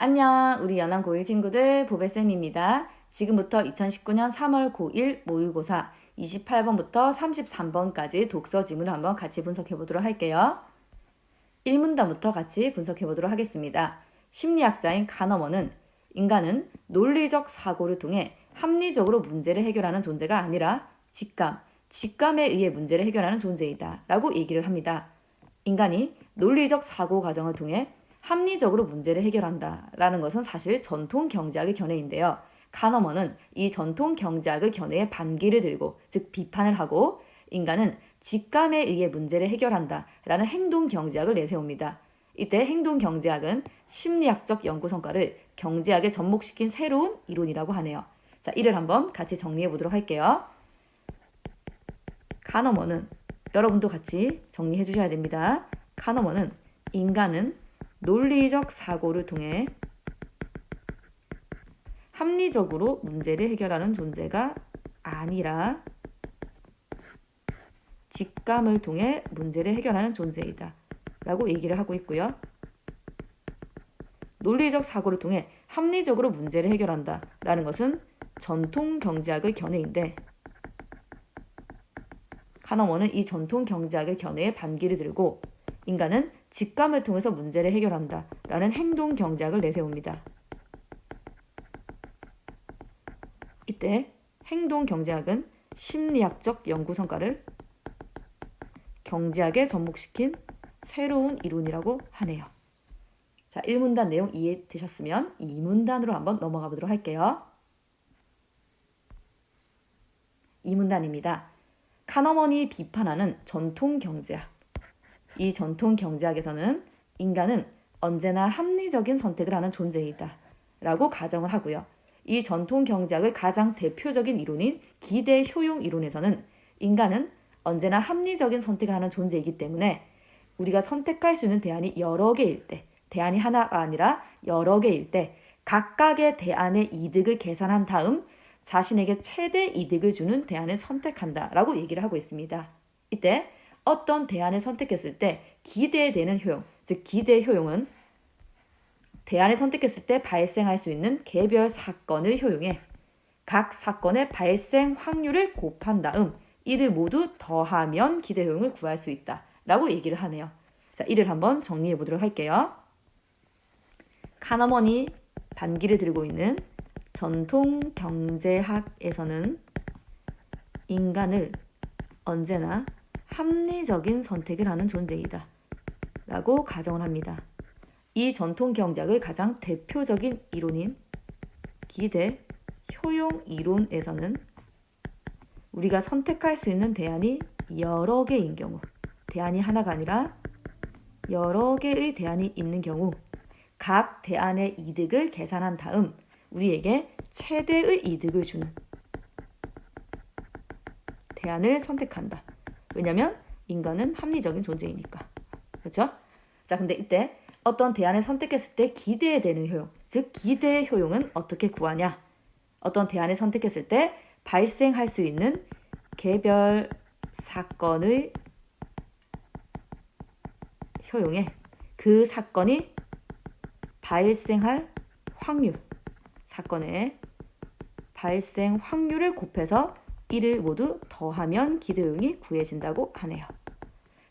안녕, 우리 연안 고1 친구들 보배쌤입니다. 지금부터 2019년 3월 고1 모의고사 28번부터 33번까지 독서 지문을 한번 같이 분석해 보도록 할게요. 1문단부터 같이 분석해 보도록 하겠습니다. 심리학자인 카너먼은 인간은 논리적 사고를 통해 합리적으로 문제를 해결하는 존재가 아니라 직감에 의해 문제를 해결하는 존재이다 라고 얘기를 합니다. 인간이 논리적 사고 과정을 통해 합리적으로 문제를 해결한다 라는 것은 사실 전통 경제학의 견해인데요. 카너먼은 이 전통 경제학의 견해에 반기를 들고, 즉 비판을 하고 인간은 직감에 의해 문제를 해결한다 라는 행동 경제학을 내세웁니다. 이때 행동 경제학은 심리학적 연구 성과를 경제학에 접목시킨 새로운 이론이라고 하네요. 자, 이를 한번 같이 정리해 보도록 할게요. 카너먼은 여러분도 같이 정리해 주셔야 됩니다. 카너먼은 인간은 논리적 사고를 통해 합리적으로 문제를 해결하는 존재가 아니라 직감을 통해 문제를 해결하는 존재이다 라고 얘기를 하고 있고요. 논리적 사고를 통해 합리적으로 문제를 해결한다 라는 것은 전통 경제학의 견해인데, 카너먼은 이 전통 경제학의 견해에 반기를 들고 인간은 직감을 통해서 문제를 해결한다 라는 행동 경제학을 내세웁니다. 이때 행동 경제학은 심리학적 연구 성과를 경제학에 접목시킨 새로운 이론이라고 하네요. 자, 1문단 내용 이해되셨으면 2문단으로 한번 넘어가 보도록 할게요. 2문단입니다. 카너먼이 비판하는 전통 경제학. 이 전통 경제학에서는 인간은 언제나 합리적인 선택을 하는 존재이다 라고 가정을 하고요. 이 전통 경제학의 가장 대표적인 이론인 기대 효용 이론에서는 인간은 언제나 합리적인 선택을 하는 존재이기 때문에 우리가 선택할 수 있는 대안이 여러 개일 때, 대안이 하나가 아니라 여러 개일 때 각각의 대안의 이득을 계산한 다음 자신에게 최대 이득을 주는 대안을 선택한다 라고 얘기를 하고 있습니다. 이때 어떤 대안을 선택했을 때 기대되는 효용, 즉 기대 효용은 대안을 선택했을 때 발생할 수 있는 개별 사건의 효용에 각 사건의 발생 확률을 곱한 다음 이를 모두 더하면 기대 효용을 구할 수 있다 라고 얘기를 하네요. 자, 이를 한번 정리해 보도록 할게요. 카너먼이 반기를 들고 있는 전통 경제학에서는 인간을 언제나 합리적인 선택을 하는 존재이다 라고 가정을 합니다. 이 전통 경제학의 가장 대표적인 이론인 기대 효용 이론에서는 우리가 선택할 수 있는 대안이 여러 개인 경우, 대안이 하나가 아니라 여러 개의 대안이 있는 경우 각 대안의 이득을 계산한 다음 우리에게 최대의 이득을 주는 대안을 선택한다. 왜냐하면 인간은 합리적인 존재이니까. 그렇죠? 자, 근데 이때 어떤 대안을 선택했을 때 기대되는 효용, 즉 기대 효용은 어떻게 구하냐? 어떤 대안을 선택했을 때 발생할 수 있는 개별 사건의 효용에 그 사건이 발생할 확률, 사건의 발생 확률을 곱해서 이를 모두 더하면 기대 효용이 구해진다고 하네요.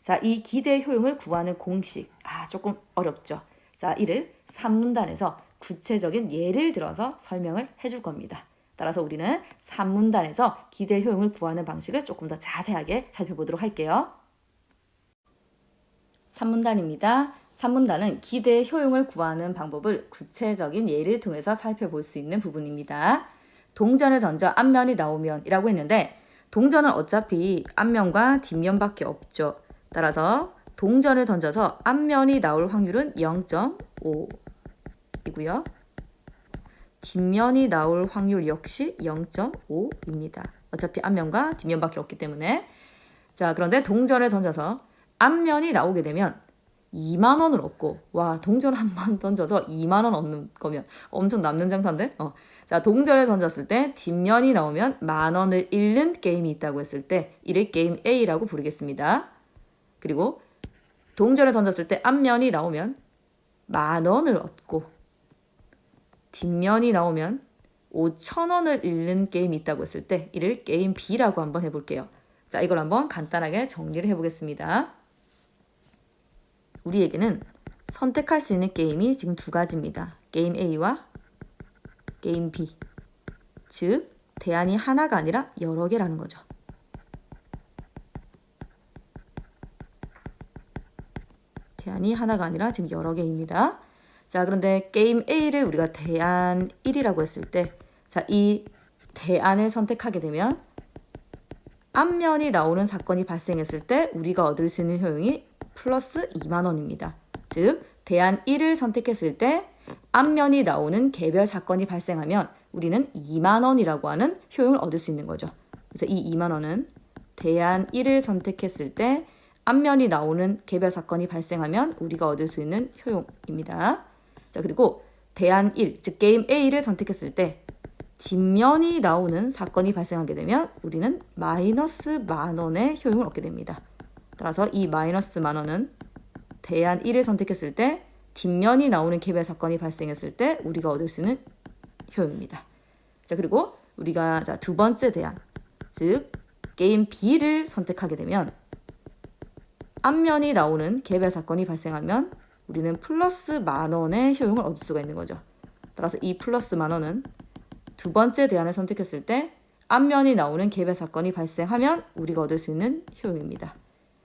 자, 이 기대 효용을 구하는 공식, 조금 어렵죠. 자, 이를 3문단에서 구체적인 예를 들어서 설명을 해줄 겁니다. 따라서 우리는 3문단에서 기대 효용을 구하는 방식을 조금 더 자세하게 살펴보도록 할게요. 3문단입니다. 3문단은 기대 효용을 구하는 방법을 구체적인 예를 통해서 살펴볼 수 있는 부분입니다. 동전을 던져 앞면이 나오면 이라고 했는데 동전은 어차피 앞면과 뒷면밖에 없죠. 따라서 동전을 던져서 앞면이 나올 확률은 0.5이고요. 뒷면이 나올 확률 역시 0.5입니다. 어차피 앞면과 뒷면밖에 없기 때문에. 자, 그런데 동전을 던져서 앞면이 나오게 되면 2만 원을 얻고, 와, 동전 한 번 던져서 2만 원 얻는 거면 엄청 남는 장사인데? 자, 동전을 던졌을 때 뒷면이 나오면 만 원을 잃는 게임이 있다고 했을 때 이를 게임 A라고 부르겠습니다. 그리고 동전을 던졌을 때 앞면이 나오면 만 원을 얻고 뒷면이 나오면 5,000원을 잃는 게임이 있다고 했을 때 이를 게임 B라고 한번 해볼게요. 자, 이걸 한번 간단하게 정리를 해보겠습니다. 우리에게는 선택할 수 있는 게임이 지금 두 가지입니다. 게임 A와 게임 B. 즉, 대안이 하나가 아니라 여러 개라는 거죠. 대안이 하나가 아니라 지금 여러 개입니다. 자, 그런데 게임 A를 우리가 대안 1이라고 했을 때, 자, 이 대안을 선택하게 되면 앞면이 나오는 사건이 발생했을 때 우리가 얻을 수 있는 효용이 플러스 2만 원입니다. 즉, 대안 1을 선택했을 때 앞면이 나오는 개별 사건이 발생하면 우리는 2만 원이라고 하는 효용을 얻을 수 있는 거죠. 그래서 이 2만 원은 대안 1을 선택했을 때 앞면이 나오는 개별 사건이 발생하면 우리가 얻을 수 있는 효용입니다. 자, 그리고 대안 1, 즉 게임 A를 선택했을 때 뒷면이 나오는 사건이 발생하게 되면 우리는 마이너스 만 원의 효용을 얻게 됩니다. 따라서 이 마이너스 만 원은 대안 1을 선택했을 때 뒷면이 나오는 개별 사건이 발생했을 때 우리가 얻을 수 있는 효용입니다. 자, 그리고 우리가 두 번째 대안, 즉 게임 B를 선택하게 되면 앞면이 나오는 개별 사건이 발생하면 우리는 플러스 만 원의 효용을 얻을 수가 있는 거죠. 따라서 이 플러스 만 원은 두 번째 대안을 선택했을 때 앞면이 나오는 개별 사건이 발생하면 우리가 얻을 수 있는 효용입니다.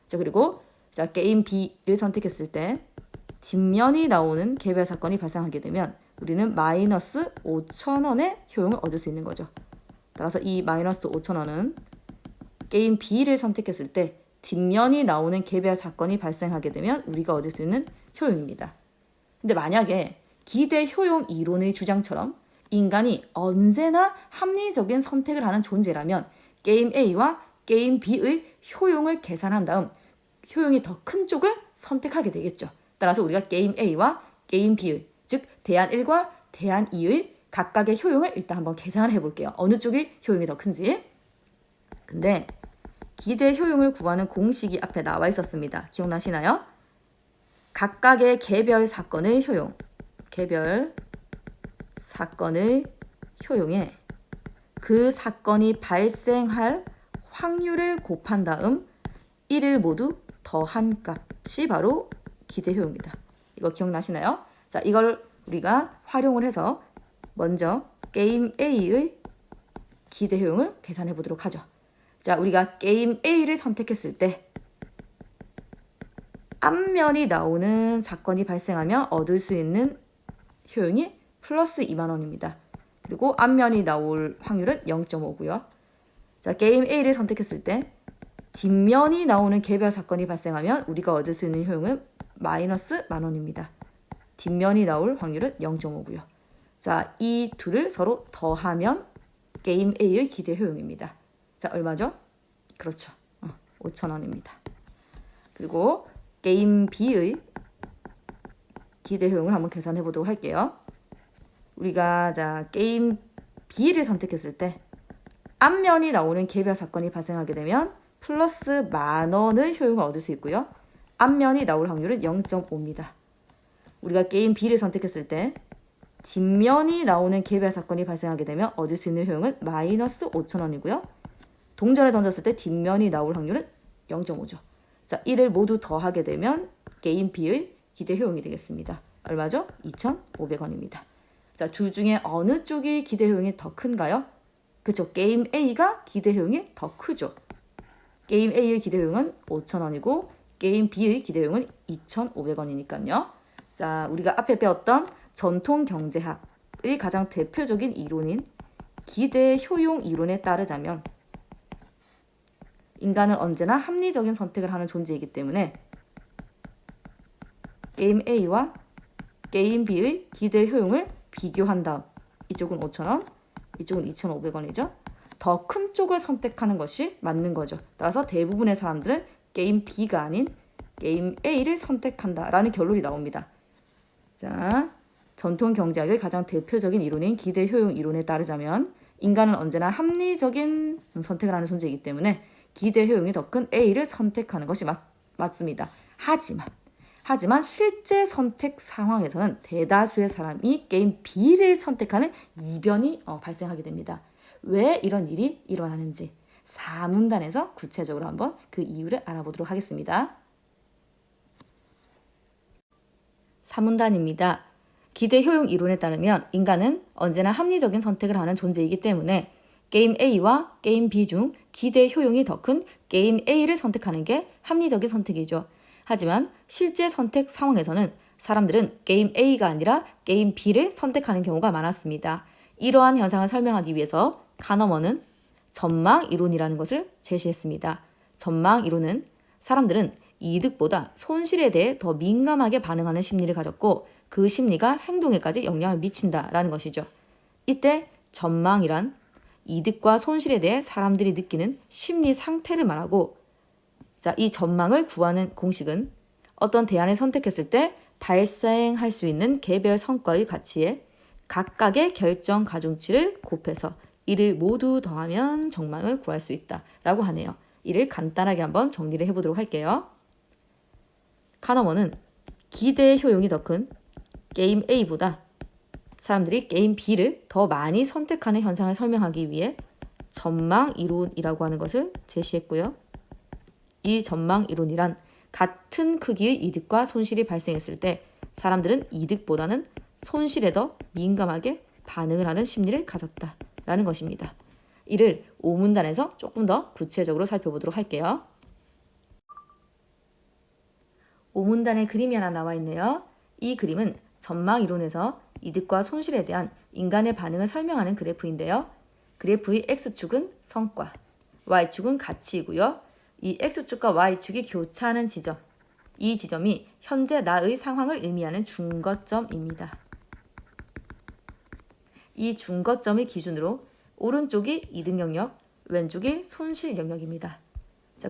자, 그리고 게임 B를 선택했을 때 뒷면이 나오는 개별 사건이 발생하게 되면 우리는 마이너스 5,000원의 효용을 얻을 수 있는 거죠. 따라서 이 마이너스 5,000원은 게임 B를 선택했을 때 뒷면이 나오는 개별 사건이 발생하게 되면 우리가 얻을 수 있는 효용입니다. 근데 만약에 기대 효용 이론의 주장처럼 인간이 언제나 합리적인 선택을 하는 존재라면 게임 A와 게임 B의 효용을 계산한 다음 효용이 더 큰 쪽을 선택하게 되겠죠. 따라서 우리가 게임 A와 게임 B의, 즉 대안 1과 대안 2의 각각의 효용을 일단 한번 계산을 해볼게요. 어느 쪽이 효용이 더 큰지. 근데 기대 효용을 구하는 공식이 앞에 나와 있었습니다. 기억나시나요? 각각의 개별 사건의 효용, 개별 사건의 효용에 그 사건이 발생할 확률을 곱한 다음 1을 모두 더한 값이 바로 기대 효용입니다. 이거 기억나시나요? 자, 이걸 우리가 활용을 해서 먼저 게임 A의 기대 효용을 계산해 보도록 하죠. 자, 우리가 게임 A를 선택했을 때 앞면이 나오는 사건이 발생하면 얻을 수 있는 효용이 플러스 2만 원입니다. 그리고 앞면이 나올 확률은 0.5고요. 자, 게임 A를 선택했을 때 뒷면이 나오는 개별 사건이 발생하면 우리가 얻을 수 있는 효용은 마이너스 만 원입니다. 뒷면이 나올 확률은 0.5고요. 자, 이 둘을 서로 더하면 게임 A의 기대 효용입니다. 자, 얼마죠? 그렇죠. 5,000원입니다. 그리고 게임 B의 기대 효용을 한번 계산해 보도록 할게요. 우리가 게임 B를 선택했을 때 앞면이 나오는 개별 사건이 발생하게 되면 플러스 만 원의 효용을 얻을 수 있고요. 앞면이 나올 확률은 0.5입니다. 우리가 게임 B를 선택했을 때 뒷면이 나오는 개별 사건이 발생하게 되면 얻을 수 있는 효용은 마이너스 5,000원이고요. 동전을 던졌을 때 뒷면이 나올 확률은 0.5죠. 자, 이를 모두 더하게 되면 게임 B의 기대 효용이 되겠습니다. 얼마죠? 2,500원입니다. 자, 둘 중에 어느 쪽이 기대 효용이 더 큰가요? 그렇죠. 게임 A가 기대 효용이 더 크죠. 게임 A의 기대 효용은 5,000원이고 게임 B의 기대 효용은 2,500원이니까요. 자, 우리가 앞에 배웠던 전통 경제학의 가장 대표적인 이론인 기대 효용 이론에 따르자면 인간은 언제나 합리적인 선택을 하는 존재이기 때문에 게임 A와 게임 B의 기대 효용을 비교한 다음 이쪽은 5,000원, 이쪽은 2,500원이죠. 더 큰 쪽을 선택하는 것이 맞는 거죠. 따라서 대부분의 사람들은 게임 B가 아닌 게임 A를 선택한다라는 결론이 나옵니다. 자, 전통 경제학의 가장 대표적인 이론인 기대 효용 이론에 따르자면 인간은 언제나 합리적인 선택을 하는 존재이기 때문에 기대 효용이 더 큰 A를 선택하는 것이 맞습니다. 하지만 실제 선택 상황에서는 대다수의 사람이 게임 B를 선택하는 이변이 발생하게 됩니다. 왜 이런 일이 일어나는지 4문단에서 구체적으로 한번 그 이유를 알아보도록 하겠습니다. 3문단입니다. 기대 효용 이론에 따르면 인간은 언제나 합리적인 선택을 하는 존재이기 때문에 게임 A와 게임 B 중 기대 효용이 더 큰 게임 A를 선택하는 게 합리적인 선택이죠. 하지만 실제 선택 상황에서는 사람들은 게임 A가 아니라 게임 B를 선택하는 경우가 많았습니다. 이러한 현상을 설명하기 위해서 카너먼은 전망 이론이라는 것을 제시했습니다. 전망 이론은 사람들은 이득보다 손실에 대해 더 민감하게 반응하는 심리를 가졌고 그 심리가 행동에까지 영향을 미친다라는 것이죠. 이때 전망이란 이득과 손실에 대해 사람들이 느끼는 심리 상태를 말하고 이 전망을 구하는 공식은 어떤 대안을 선택했을 때 발생할 수 있는 개별 성과의 가치에 각각의 결정 가중치를 곱해서 이를 모두 더하면 전망을 구할 수 있다라고 하네요. 이를 간단하게 한번 정리를 해보도록 할게요. 카너먼은 기대 효용이 더 큰 게임 A보다 사람들이 게임 B를 더 많이 선택하는 현상을 설명하기 위해 전망 이론이라고 하는 것을 제시했고요. 이 전망 이론이란 같은 크기의 이득과 손실이 발생했을 때 사람들은 이득보다는 손실에 더 민감하게 반응을 하는 심리를 가졌다라는 것입니다. 이를 5문단에서 조금 더 구체적으로 살펴보도록 할게요. 5문단에 그림이 하나 나와 있네요. 이 그림은 전망 이론에서 이득과 손실에 대한 인간의 반응을 설명하는 그래프인데요. 그래프의 X축은 성과, Y축은 가치이고요. 이 X축과 Y축이 교차하는 지점, 이 지점이 현재 나의 상황을 의미하는 중거점입니다. 이 중거점의 기준으로 오른쪽이 이득 영역, 왼쪽이 손실 영역입니다.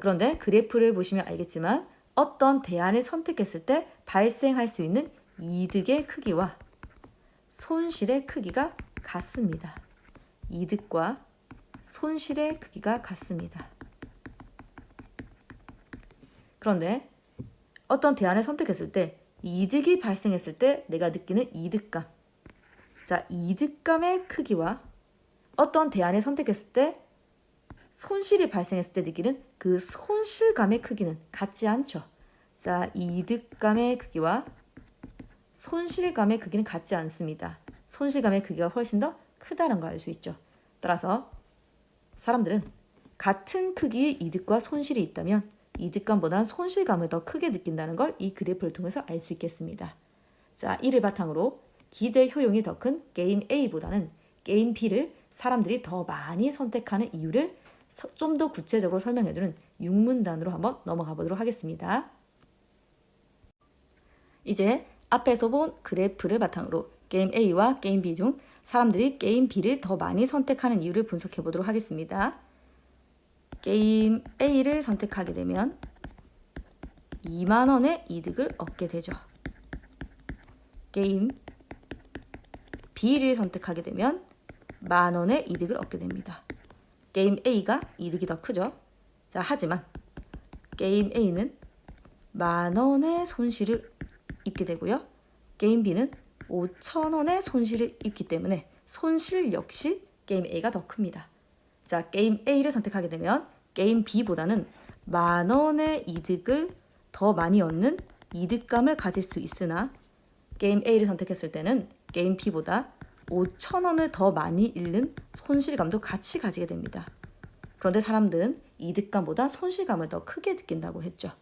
그런데 그래프를 보시면 알겠지만 어떤 대안을 선택했을 때 발생할 수 있는 이득의 크기와 손실의 크기가 같습니다. 이득과 손실의 크기가 같습니다. 그런데 어떤 대안을 선택했을 때 이득이 발생했을 때 내가 느끼는 이득감. 이득감의 크기와 어떤 대안을 선택했을 때 손실이 발생했을 때 느끼는 그 손실감의 크기는 같지 않죠. 이득감의 크기와 손실감의 크기는 같지 않습니다. 손실감의 크기가 훨씬 더 크다는 걸 알 수 있죠. 따라서 사람들은 같은 크기의 이득과 손실이 있다면 이득감보다는 손실감을 더 크게 느낀다는 걸 이 그래프를 통해서 알 수 있겠습니다. 이를 바탕으로 기대 효용이 더 큰 게임 A보다는 게임 B를 사람들이 더 많이 선택하는 이유를 좀 더 구체적으로 설명해주는 6문단으로 한번 넘어가 보도록 하겠습니다. 이제 앞에서 본 그래프를 바탕으로 게임 A와 게임 B 중 사람들이 게임 B를 더 많이 선택하는 이유를 분석해 보도록 하겠습니다. 게임 A를 선택하게 되면 2만 원의 이득을 얻게 되죠. 게임 B를 선택하게 되면 1만 원의 이득을 얻게 됩니다. 게임 A가 이득이 더 크죠. 하지만 게임 A는 1만 원의 손실을 입게 되고요. 게임 B는 5천 원의 손실을 입기 때문에 손실 역시 게임 A가 더 큽니다. 게임 A를 선택하게 되면 게임 B보다는 1만 원의 이득을 더 많이 얻는 이득감을 가질 수 있으나 게임 A를 선택했을 때는 게임 B보다 5천 원을 더 많이 잃는 손실감도 같이 가지게 됩니다. 그런데 사람들은 이득감보다 손실감을 더 크게 느낀다고 했죠.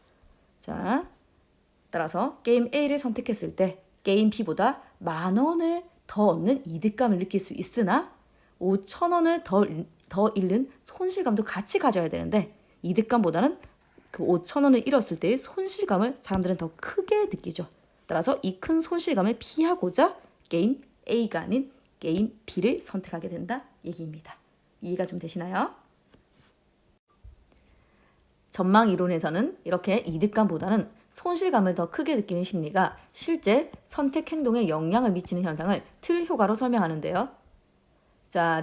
따라서 게임 A를 선택했을 때 게임 B보다 1만 원을 더 얻는 이득감을 느낄 수 있으나 5천 원을 더 잃는 손실감도 같이 가져야 되는데 이득감보다는 그 5천 원을 잃었을 때의 손실감을 사람들은 더 크게 느끼죠. 따라서 이 큰 손실감을 피하고자 게임 A가 아닌 게임 B를 선택하게 된다 얘기입니다. 이해가 좀 되시나요? 전망 이론에서는 이렇게 이득감보다는 손실감을 더 크게 느끼는 심리가 실제 선택 행동에 영향을 미치는 현상을 틀 효과로 설명하는데요.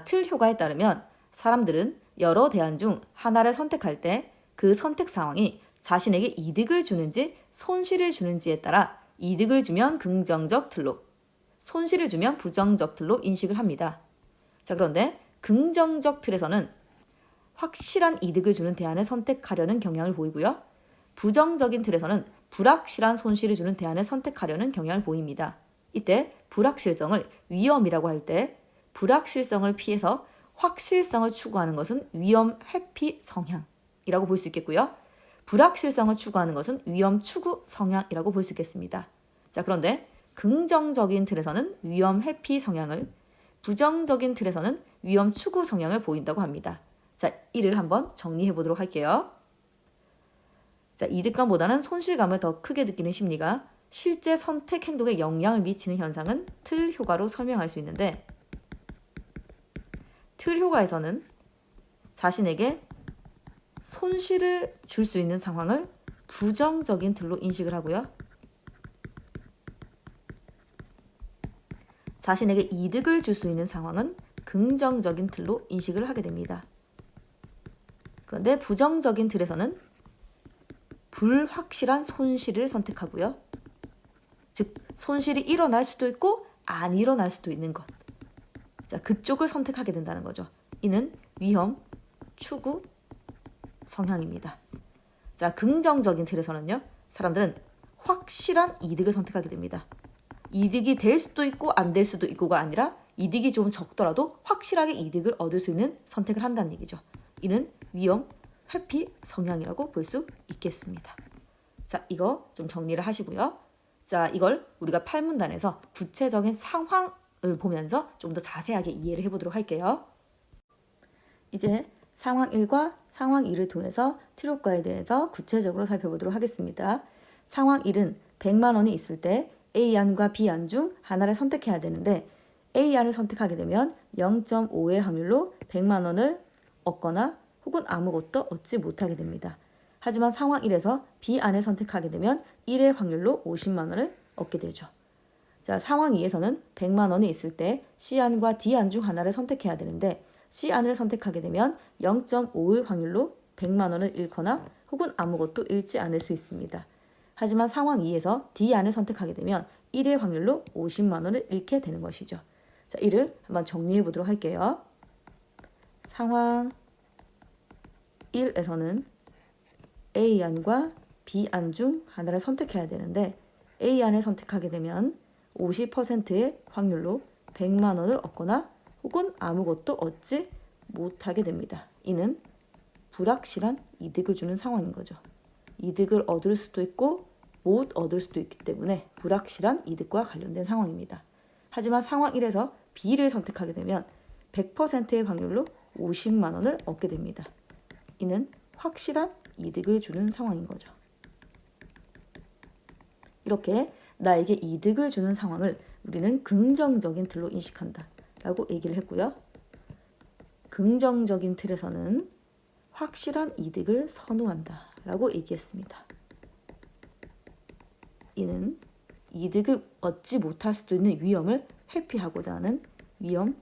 틀 효과에 따르면 사람들은 여러 대안 중 하나를 선택할 때 그 선택 상황이 자신에게 이득을 주는지 손실을 주는지에 따라 이득을 주면 긍정적 틀로, 손실을 주면 부정적 틀로 인식을 합니다. 자, 그런데 긍정적 틀에서는 확실한 이득을 주는 대안을 선택하려는 경향을 보이고요. 부정적인 틀에서는 불확실한 손실을 주는 대안을 선택하려는 경향을 보입니다. 이때 불확실성을 위험이라고 할 때 불확실성을 피해서 확실성을 추구하는 것은 위험 회피 성향이라고 볼 수 있겠고요. 불확실성을 추구하는 것은 위험 추구 성향이라고 볼 수 있겠습니다. 자, 그런데 긍정적인 틀에서는 위험 회피 성향을, 부정적인 틀에서는 위험 추구 성향을 보인다고 합니다. 자, 이를 한번 정리해 보도록 할게요. 자, 이득감보다는 손실감을 더 크게 느끼는 심리가 실제 선택 행동에 영향을 미치는 현상은 틀 효과로 설명할 수 있는데, 틀 효과에서는 자신에게 손실을 줄 수 있는 상황을 부정적인 틀로 인식을 하고요. 자신에게 이득을 줄 수 있는 상황은 긍정적인 틀로 인식을 하게 됩니다. 그런데 부정적인 틀에서는 불확실한 손실을 선택하고요. 즉, 손실이 일어날 수도 있고 안 일어날 수도 있는 것. 자, 그쪽을 선택하게 된다는 거죠. 이는 위험 추구 성향입니다. 자, 긍정적인 틀에서는요, 사람들은 확실한 이득을 선택하게 됩니다. 이득이 될 수도 있고 안 될 수도 있고가 아니라 이득이 좀 적더라도 확실하게 이득을 얻을 수 있는 선택을 한다는 얘기죠. 이는 위험 회피 성향이라고 볼 수 있겠습니다. 자, 이거 좀 정리를 하시고요. 자, 이걸 우리가 팔문단에서 구체적인 상황을 보면서 좀 더 자세하게 이해를 해보도록 할게요. 이제 상황 1과 상황 2를 통해서 틀효과에 대해서 구체적으로 살펴보도록 하겠습니다. 상황 1은 100만 원이 있을 때 A안과 B안 중 하나를 선택해야 되는데 A안을 선택하게 되면 0.5의 확률로 100만 원을 얻거나 혹은 아무것도 얻지 못하게 됩니다. 하지만 상황 1에서 B안을 선택하게 되면 1의 확률로 50만 원을 얻게 되죠. 자, 상황 2에서는 100만 원이 있을 때 C안과 D안 중 하나를 선택해야 되는데 C안을 선택하게 되면 0.5의 확률로 100만 원을 잃거나 혹은 아무것도 잃지 않을 수 있습니다. 하지만 상황 2에서 D안을 선택하게 되면 1의 확률로 50만 원을 잃게 되는 것이죠. 자, 이를 한번 정리해 보도록 할게요. 상황 1에서는 A안과 B안 중 하나를 선택해야 되는데 A안을 선택하게 되면 50%의 확률로 100만 원을 얻거나 혹은 아무것도 얻지 못하게 됩니다. 이는 불확실한 이득을 주는 상황인 거죠. 이득을 얻을 수도 있고 못 얻을 수도 있기 때문에 불확실한 이득과 관련된 상황입니다. 하지만 상황 1에서 B를 선택하게 되면 100%의 확률로 50만 원을 얻게 됩니다. 이는 확실한 이득을 주는 상황인 거죠. 이렇게 나에게 이득을 주는 상황을 우리는 긍정적인 틀로 인식한다 라고 얘기를 했고요. 긍정적인 틀에서는 확실한 이득을 선호한다 라고 얘기했습니다. 이는 이득을 얻지 못할 수도 있는 위험을 회피하고자 하는 위험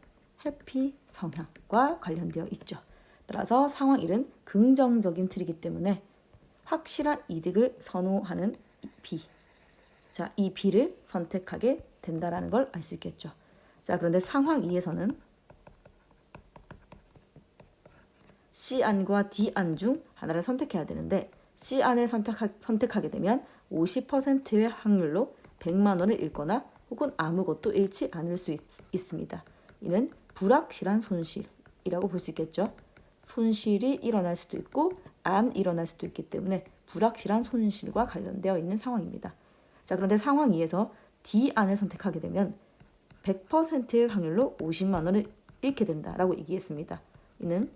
회피 성향과 관련되어 있죠. 따라서 상황 1은 긍정적인 틀이기 때문에 확실한 이득을 선호하는 B. 자, 이 B를 선택하게 된다라는 걸 알 수 있겠죠. 자, 그런데 상황 2에서는 C안과 D안 중 하나를 선택해야 되는데 C안을 선택하게 되면 50%의 확률로 100만 원을 잃거나 혹은 아무것도 잃지 않을 수 있습니다. 이는 불확실한 손실이라고 볼 수 있겠죠. 손실이 일어날 수도 있고 안 일어날 수도 있기 때문에 불확실한 손실과 관련되어 있는 상황입니다. 자, 그런데 상황 2에서 D안을 선택하게 되면 100%의 확률로 50만 원을 잃게 된다라고 얘기했습니다. 이는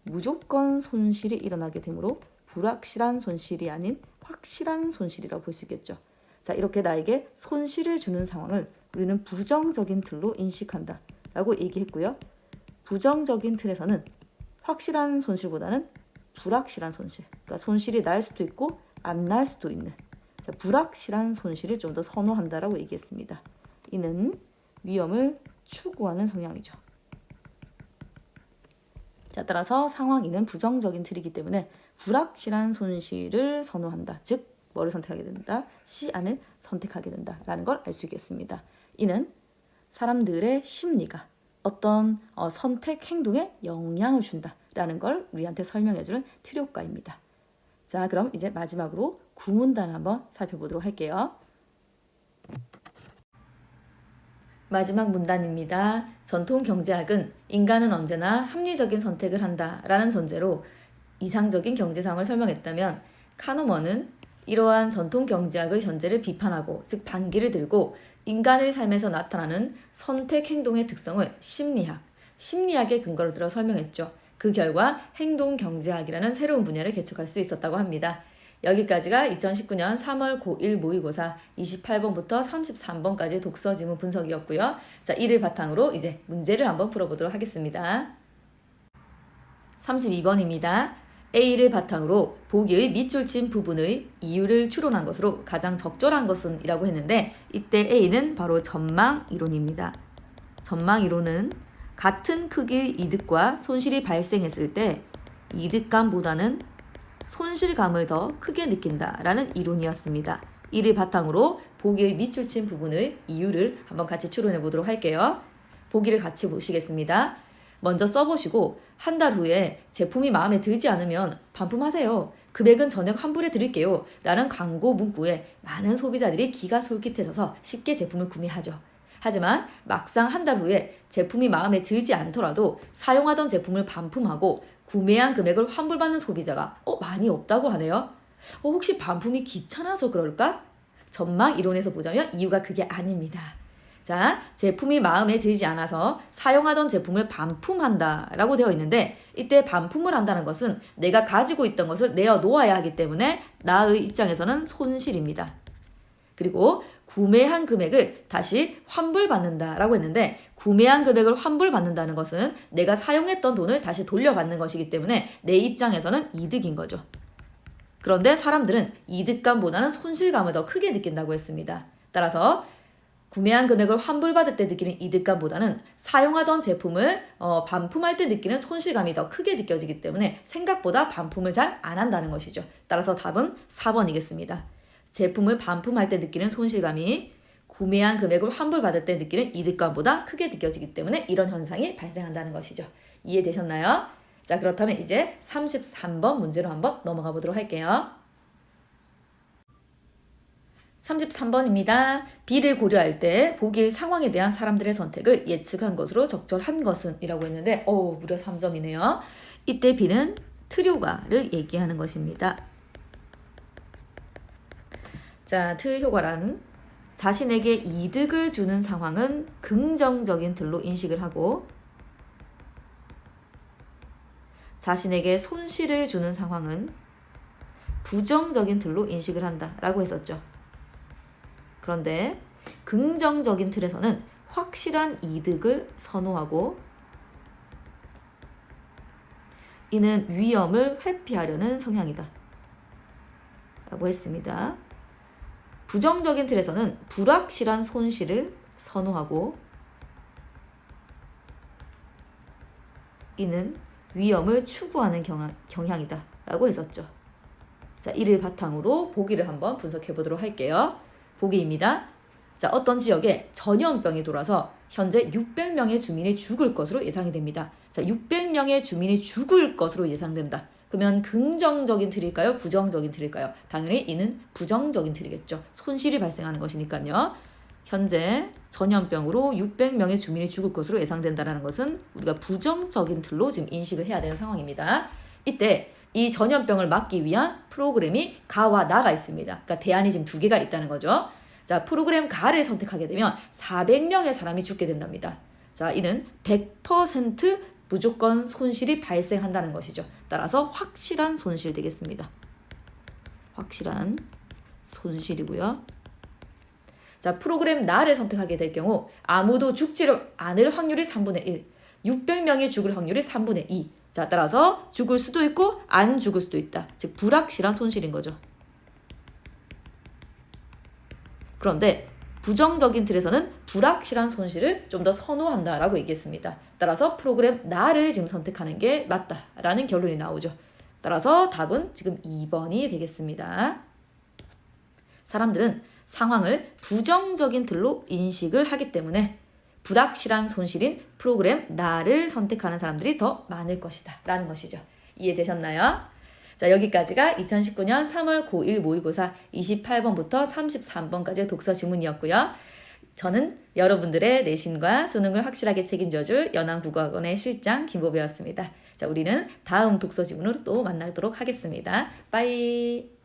무조건 손실이 일어나게 되므로 불확실한 손실이 아닌 확실한 손실이라고 볼 수 있겠죠. 자, 이렇게 나에게 손실을 주는 상황을 우리는 부정적인 틀로 인식한다 라고 얘기했고요. 부정적인 틀에서는 확실한 손실보다는 불확실한 손실, 그러니까 손실이 날 수도 있고 안 날 수도 있는 불확실한 손실을 좀 더 선호한다라고 얘기했습니다. 이는 위험을 추구하는 성향이죠. 자, 따라서 상황 2는 부정적인 틀이기 때문에 불확실한 손실을 선호한다. 즉 뭐를 선택하게 된다? C안을 선택하게 된다라는 걸 알 수 있겠습니다. 이는 사람들의 심리가 어떤 선택 행동에 영향을 준다라는 걸 우리한테 설명해주는 틀효과입니다. 자, 그럼 이제 마지막으로 구문단 한번 살펴보도록 할게요. 마지막 문단입니다. 전통 경제학은 인간은 언제나 합리적인 선택을 한다라는 전제로 이상적인 경제 상황을 설명했다면, 카노먼은 이러한 전통 경제학의 전제를 비판하고, 즉 반기를 들고 인간의 삶에서 나타나는 선택 행동의 특성을 심리학의 근거로 들어 설명했죠. 그 결과 행동 경제학이라는 새로운 분야를 개척할 수 있었다고 합니다. 여기까지가 2019년 3월 고1 모의고사 28번부터 33번까지 독서 지문 분석이었고요. 자, 이를 바탕으로 이제 문제를 한번 풀어보도록 하겠습니다. 32번입니다. A를 바탕으로 보기의 밑줄 친 부분의 이유를 추론한 것으로 가장 적절한 것은 이라고 했는데, 이때 A는 바로 전망 이론입니다. 전망 이론은 같은 크기의 이득과 손실이 발생했을 때 이득감보다는 손실감을 더 크게 느낀다라는 이론이었습니다. 이를 바탕으로 보기의 밑줄 친 부분의 이유를 한번 같이 추론해 보도록 할게요. 보기를 같이 보시겠습니다. 먼저 써보시고 한 달 후에 제품이 마음에 들지 않으면 반품하세요. 금액은 전액 환불해 드릴게요. 라는 광고 문구에 많은 소비자들이 기가 솔깃해져서 쉽게 제품을 구매하죠. 하지만 막상 한 달 후에 제품이 마음에 들지 않더라도 사용하던 제품을 반품하고 구매한 금액을 환불받는 소비자가 많이 없다고 하네요. 혹시 반품이 귀찮아서 그럴까? 전망 이론에서 보자면 이유가 그게 아닙니다. 자, 제품이 마음에 들지 않아서 사용하던 제품을 반품한다라고 되어 있는데, 이때 반품을 한다는 것은 내가 가지고 있던 것을 내어놓아야 하기 때문에 나의 입장에서는 손실입니다. 그리고 구매한 금액을 다시 환불받는다라고 했는데, 구매한 금액을 환불받는다는 것은 내가 사용했던 돈을 다시 돌려받는 것이기 때문에 내 입장에서는 이득인 거죠. 그런데 사람들은 이득감보다는 손실감을 더 크게 느낀다고 했습니다. 따라서 구매한 금액을 환불받을 때 느끼는 이득감보다는 사용하던 제품을 반품할 때 느끼는 손실감이 더 크게 느껴지기 때문에 생각보다 반품을 잘 안 한다는 것이죠. 따라서 답은 4번이겠습니다. 제품을 반품할 때 느끼는 손실감이 구매한 금액을 환불받을 때 느끼는 이득감보다 크게 느껴지기 때문에 이런 현상이 발생한다는 것이죠. 이해되셨나요? 자, 그렇다면 이제 33번 문제로 한번 넘어가 보도록 할게요. 33번입니다. B를 고려할 때 보기의 상황에 대한 사람들의 선택을 예측한 것으로 적절한 것은 이라고 했는데 무려 3점이네요. 이때 B는 틀효과를 얘기하는 것입니다. 자, 틀효과란 자신에게 이득을 주는 상황은 긍정적인 틀로 인식을 하고, 자신에게 손실을 주는 상황은 부정적인 틀로 인식을 한다라고 했었죠. 그런데 긍정적인 틀에서는 확실한 이득을 선호하고, 이는 위험을 회피하려는 성향이다 라고 했습니다. 부정적인 틀에서는 불확실한 손실을 선호하고, 이는 위험을 추구하는 경향이다 라고 했었죠. 자, 이를 바탕으로 보기를 한번 분석해 보도록 할게요. 보기입니다. 자, 어떤 지역에 전염병이 돌아서 현재 600명의 주민이 죽을 것으로 예상이 됩니다. 자, 600명의 주민이 죽을 것으로 예상된다. 그러면 긍정적인 틀일까요? 부정적인 틀일까요? 당연히 이는 부정적인 틀이겠죠. 손실이 발생하는 것이니까요. 현재 전염병으로 600명의 주민이 죽을 것으로 예상된다는 것은 우리가 부정적인 틀로 지금 인식을 해야 되는 상황입니다. 이때 이 전염병을 막기 위한 프로그램이 가와 나가 있습니다. 그러니까 대안이 지금 두 개가 있다는 거죠. 자, 프로그램 가를 선택하게 되면 400명의 사람이 죽게 된답니다. 자, 이는 100% 무조건 손실이 발생한다는 것이죠. 따라서 확실한 손실 되겠습니다. 확실한 손실이고요. 자, 프로그램 나를 선택하게 될 경우 아무도 죽지를 않을 확률이 3분의 1, 600명이 죽을 확률이 3분의 2. 자, 따라서 죽을 수도 있고 안 죽을 수도 있다. 즉 불확실한 손실인 거죠. 그런데 부정적인 틀에서는 불확실한 손실을 좀 더 선호한다라고 얘기했습니다. 따라서 프로그램 나를 지금 선택하는 게 맞다라는 결론이 나오죠. 따라서 답은 지금 2번이 되겠습니다. 사람들은 상황을 부정적인 틀로 인식을 하기 때문에 불확실한 손실인 프로그램 나를 선택하는 사람들이 더 많을 것이다 라는 것이죠. 이해되셨나요? 자, 여기까지가 2019년 3월 고1 모의고사 28번부터 33번까지의 독서 지문이었고요. 저는 여러분들의 내신과 수능을 확실하게 책임져줄 연안국어학원의 실장 김보배였습니다. 자, 우리는 다음 독서 지문으로 또 만나도록 하겠습니다. 빠이.